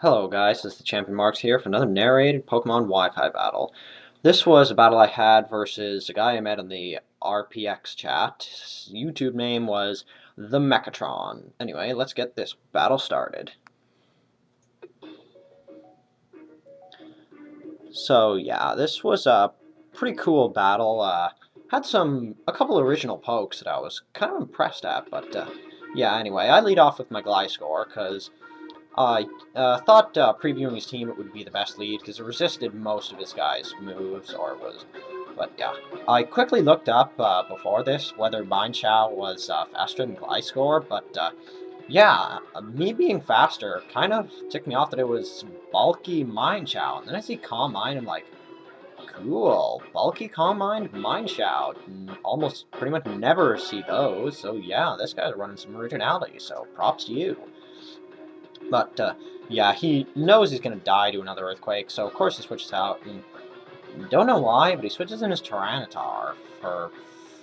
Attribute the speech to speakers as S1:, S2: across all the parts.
S1: Hello guys, this is the Champion Marks here for another narrated Pokemon Wi-Fi battle. This was a battle I had versus a guy I met in the RPX chat. His YouTube name was the Megattron. Anyway, let's get this battle started. So yeah, this was a pretty cool battle. Had a couple original pokes that I was kind of impressed at, but yeah, anyway, I lead off with my Gliscor because I thought previewing his team it would be the best lead because it resisted most of his guys' moves, but yeah. I quickly looked up before this whether Mineshaw was faster than Gliscor, but yeah, me being faster kind of ticked me off that it was bulky Mineshaw, and then I see Calm Mind, I'm like, cool, bulky Calm Mind, Mineshaw. Almost pretty much never see those, so yeah, this guy's running some originality, so props to you. But, yeah, he knows he's going to die to another Earthquake, so of course he switches out, and don't know why, but he switches in his Tyranitar for,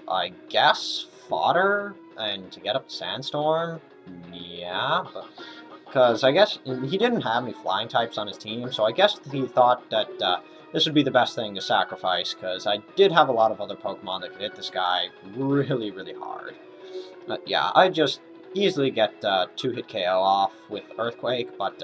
S1: I guess, fodder, and to get up Sandstorm? Yeah, because I guess he didn't have any flying types on his team, so I guess he thought that this would be the best thing to sacrifice, because I did have a lot of other Pokemon that could hit this guy really, really hard. But yeah, I just easily get 2-hit KO off with Earthquake, but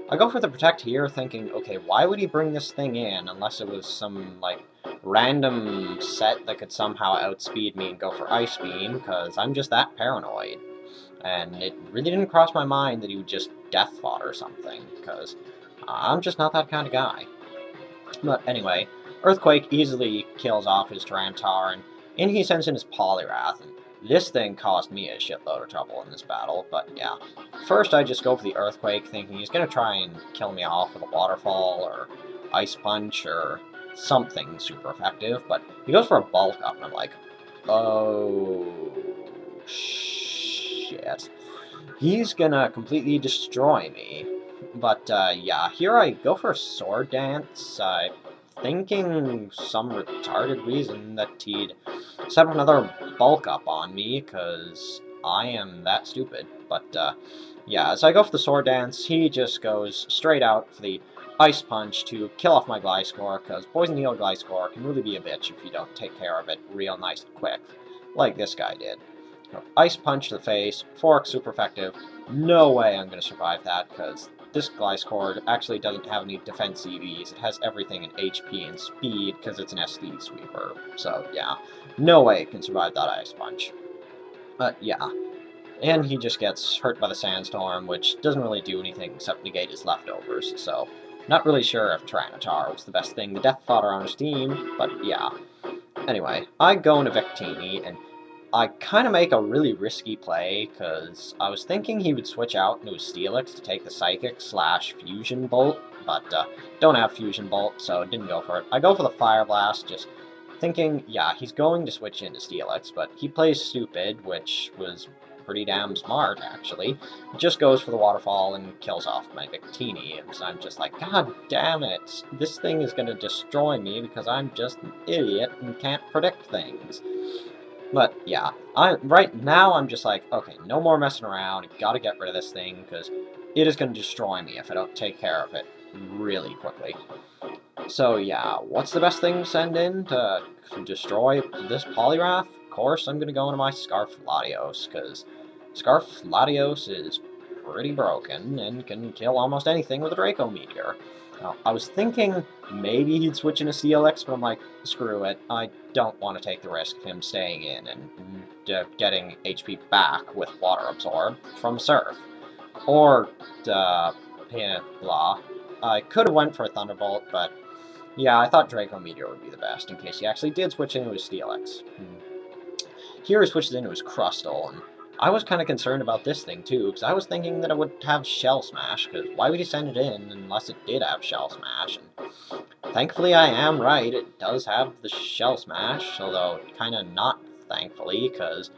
S1: I go for the Protect here thinking, okay, why would he bring this thing in unless it was some, like, random set that could somehow outspeed me and go for Ice Beam, because I'm just that paranoid. And it really didn't cross my mind that he would just Death Fodder or something, because I'm just not that kind of guy. But anyway, Earthquake easily kills off his Tyranitar, and he sends in his Poliwrath, and this thing caused me a shitload of trouble in this battle, but yeah. First, I just go for the Earthquake, thinking he's going to try and kill me off with a Waterfall, or Ice Punch, or something super effective, but he goes for a Bulk Up, and I'm like, oh, shit. He's gonna completely destroy me. But, yeah, here I go for a Sword Dance, thinking some retarded reason that he'd set up another bulk up on me, because I am that stupid. But, yeah, as I go for the Sword Dance, he just goes straight out for the Ice Punch to kill off my Gliscor, because Poison Heal Gliscor can really be a bitch if you don't take care of it real nice and quick, like this guy did. Ice Punch to the face, Fork super effective. No way I'm going to survive that, because this Gliscor actually doesn't have any defense EVs. It has everything in HP and speed, because it's an SD sweeper. So, yeah, no way it can survive that Ice Punch. But, yeah. And he just gets hurt by the Sandstorm, which doesn't really do anything except negate his leftovers, so not really sure if Tyranitar was the best thing to Death Fodder on his team, but yeah. Anyway, I go into Victini, and I kind of make a really risky play, because I was thinking he would switch out into his Steelix to take the Psychic/Fusion Bolt, but don't have Fusion Bolt, so didn't go for it. I go for the Fire Blast, just thinking, yeah, he's going to switch into Steelix, but he plays stupid, which was pretty damn smart, actually. Just goes for the Waterfall and kills off my Victini, and so I'm just like, god damn it, this thing is going to destroy me because I'm just an idiot and can't predict things. But yeah, right now I'm just like, okay, no more messing around, gotta get rid of this thing, because it is going to destroy me if I don't take care of it really quickly. So yeah, what's the best thing to send in to destroy this Poliwrath? Of course, I'm going to go into my Scarf Latios, because Scarf Latios is pretty broken and can kill almost anything with a Draco Meteor. Now, I was thinking maybe he'd switch into CLX, but I'm like, screw it. I don't want to take the risk of him staying in and getting HP back with Water Absorb from Surf. Or, yeah, blah. I could have went for a Thunderbolt, but yeah, I thought Draco Meteor would be the best, in case he actually did switch into his Steelix. Here he switches into his Crustle, and I was kind of concerned about this thing, too, because I was thinking that it would have Shell Smash, because why would he send it in unless it did have Shell Smash? And thankfully I am right, it does have the Shell Smash, although kind of not thankfully, because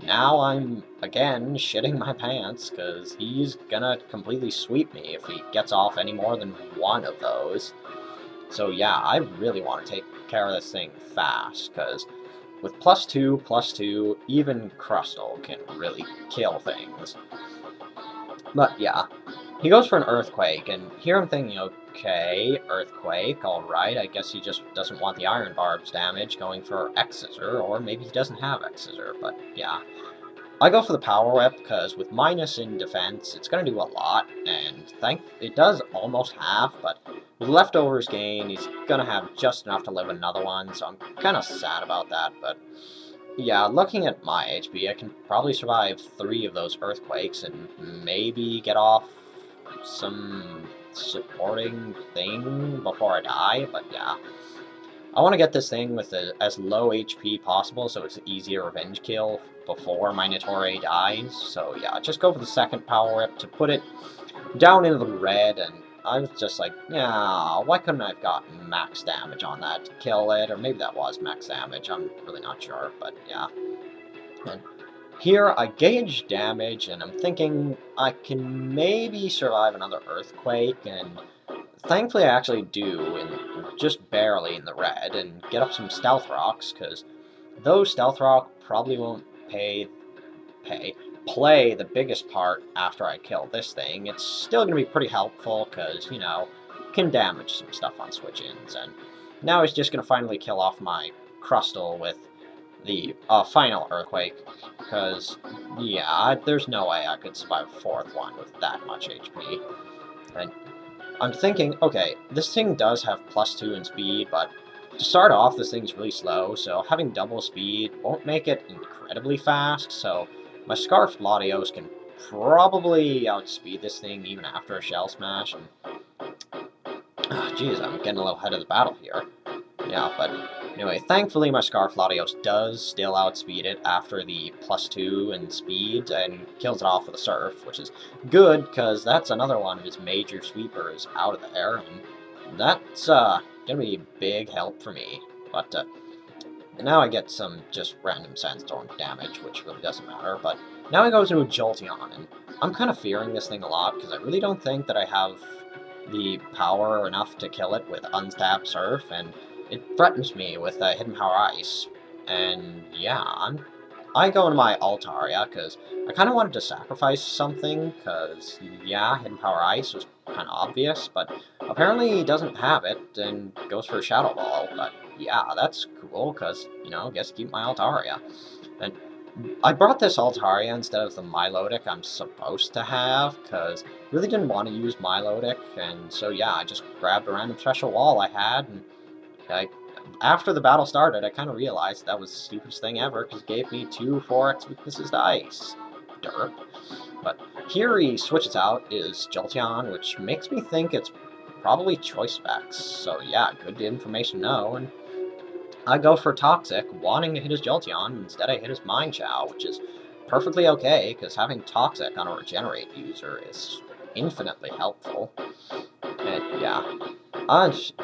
S1: now I'm, again, shitting my pants, because he's gonna completely sweep me if he gets off any more than one of those. So yeah, I really want to take care of this thing fast, because with +2/+2, even Crustle can really kill things. But yeah, he goes for an Earthquake, and here I'm thinking, okay, Earthquake, alright, I guess he just doesn't want the Iron Barb's damage, going for X-Scissor, or maybe he doesn't have X-Scissor, but yeah. I go for the Power Whip, because with minus in defense, it's going to do a lot, and it does almost half, but with leftovers gain, he's going to have just enough to live another one, so I'm kind of sad about that, but yeah, looking at my HP, I can probably survive 3 of those Earthquakes and maybe get off some supporting thing before I die, but yeah. I want to get this thing with as low HP possible so it's an easier revenge kill before my Nitore dies, so yeah, just go for the second Power Whip to put it down into the red, and I was just like, yeah, why couldn't I have gotten max damage on that to kill it? Or maybe that was max damage, I'm really not sure, but yeah. And here I gauge damage, and I'm thinking I can maybe survive another Earthquake, and thankfully I actually do, and just barely in the red, and get up some Stealth Rocks, because those Stealth Rock probably won't play the biggest part after I kill this thing. It's still going to be pretty helpful because, you know, can damage some stuff on switch-ins. And now he's just going to finally kill off my Crustal with the final Earthquake because, yeah, there's no way I could survive a 4th one with that much HP. And I'm thinking, okay, this thing does have +2 in speed, but to start off, this thing's really slow, so having double speed won't make it incredibly fast, so my Scarf Latios can probably outspeed this thing even after a Shell Smash, and geez, I'm getting a little ahead of the battle here. Yeah, but anyway, thankfully my Scarf Latios does still outspeed it after the +2 in speed, and kills it off with a Surf, which is good, because that's another one of his major sweepers out of there, and that's gonna be big help for me. But now I get some just random Sandstorm damage, which really doesn't matter, but now he goes into a Jolteon, and I'm kind of fearing this thing a lot, because I really don't think that I have the power enough to kill it with Unstabbed Surf, and it threatens me with Hidden Power Ice. And yeah, I go into my Altaria, because I kind of wanted to sacrifice something, because yeah, Hidden Power Ice was kind of obvious, but apparently he doesn't have it, and goes for a Shadow Ball, but yeah, that's cool, because, you know, I guess keep my Altaria. And I brought this Altaria instead of the Milotic I'm supposed to have, because I really didn't want to use Milotic, and so yeah, I just grabbed a random special wall I had, and after the battle started, I kind of realized that was the stupidest thing ever, because it gave me 2 4x weaknesses to Ice. Derp. But here he switches out his Jolteon, which makes me think it's probably Choice Specs, so yeah, good information to know, and I go for Toxic, wanting to hit his Jolteon, instead I hit his Mind Chow, which is perfectly okay, because having Toxic on a Regenerate user is infinitely helpful. And yeah,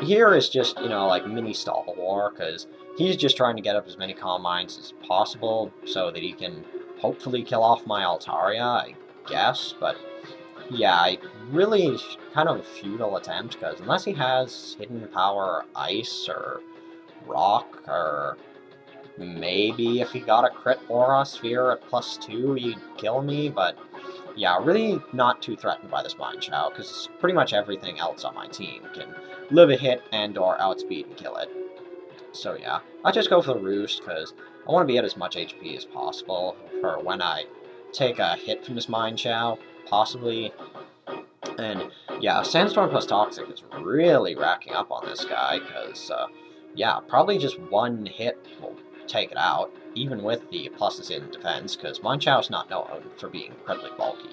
S1: here is just, you know, like mini stall war, because he's just trying to get up as many Calm Minds as possible, so that he can hopefully kill off my Altaria, I guess, but yeah, really kind of a futile attempt, because unless he has Hidden Power Ice, or Rock, or maybe if he got a crit Aura Sphere at +2, he'd kill me, but yeah, really not too threatened by this Mind Chow, because pretty much everything else on my team can live a hit and or outspeed and kill it. So yeah, I just go for the Roost, because I want to be at as much HP as possible for when I take a hit from this Mind Chow, possibly. And yeah, Sandstorm plus Toxic is really racking up on this guy, because yeah, probably just one hit will take it out, even with the pluses in defense, because Mind Chow's not known for being incredibly bulky.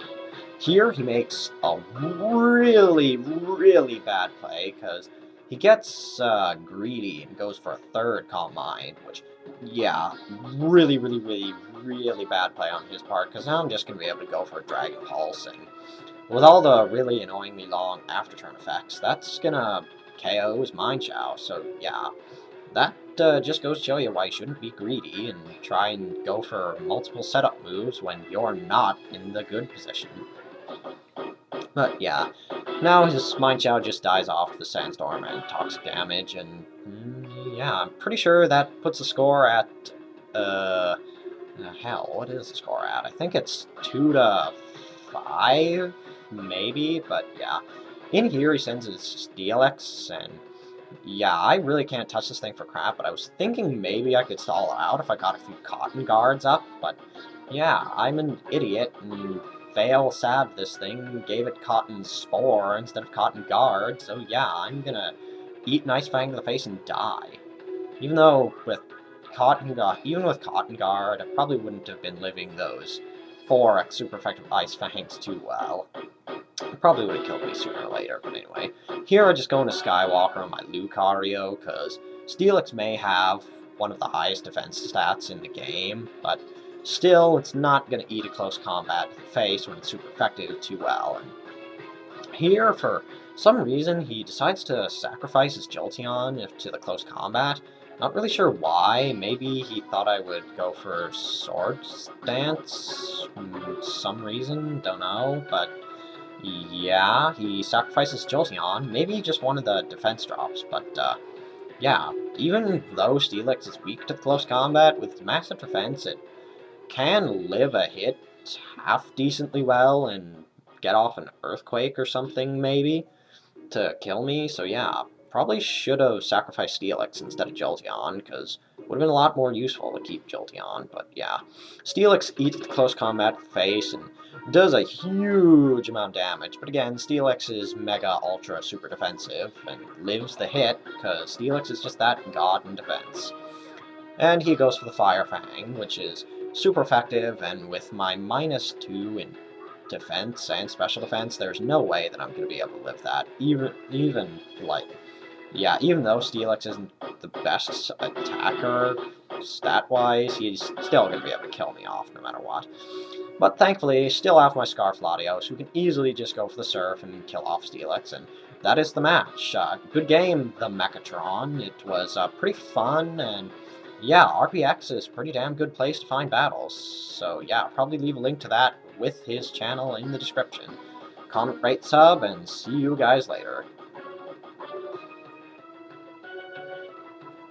S1: Here he makes a really, really bad play, because he gets greedy and goes for a 3rd Calm Mind, which, yeah, really, really, really, really bad play on his part, because now I'm just going to be able to go for a Dragon Pulse, and with all the really annoyingly long after-turn effects, that's gonna KO his Mind Chow, so yeah. That just goes to show you why you shouldn't be greedy and try and go for multiple setup moves when you're not in the good position. But yeah, now his Mind Chow just dies off the Sandstorm and Toxic damage, and yeah, I'm pretty sure that puts the score at, hell, what is the score at? I think it's 2-5? maybe, but yeah. In here, he sends his Steelix, and yeah, I really can't touch this thing for crap, but I was thinking maybe I could stall it out if I got a few cotton guards up, but yeah, I'm an idiot and fail-saved this thing, gave it cotton spore instead of cotton guard, so yeah, I'm gonna eat Nice Fang to the face and die. Even though with even with cotton guard, I probably wouldn't have been living those 4 super effective Ice Fangs too well. It probably would have killed me sooner or later, but anyway. Here I just go into Skywalker on my Lucario, because Steelix may have one of the highest defense stats in the game, but still, it's not going to eat a close combat to the face when it's super effective too well. And here, for some reason, he decides to sacrifice his Jolteon to the close combat. Not really sure why. Maybe he thought I would go for Sword Dance. Some reason, don't know, but yeah, he sacrifices Jolteon. Maybe he just wanted the defense drops, but yeah, even though Steelix is weak to close combat, with massive defense, it can live a hit half decently well and get off an Earthquake or something, maybe, to kill me. So yeah, probably should have sacrificed Steelix instead of Jolteon, because it would have been a lot more useful to keep Jolteon, but yeah. Steelix eats the close combat face and does a huge amount of damage, but again, Steelix is mega ultra super defensive and lives the hit, because Steelix is just that god in defense. And he goes for the Fire Fang, which is super effective, and with my -2 in defense and special defense, there's no way that I'm going to be able to live that. Even though Steelix isn't the best attacker stat-wise, he's still going to be able to kill me off no matter what. But thankfully, still have my Scarf Latios, who can easily just go for the Surf and kill off Steelix, and that is the match. Good game, the Megattron. It was pretty fun, and yeah, RPX is a pretty damn good place to find battles. So yeah, I'll probably leave a link to that with his channel in the description. Comment, rate, sub, and see you guys later.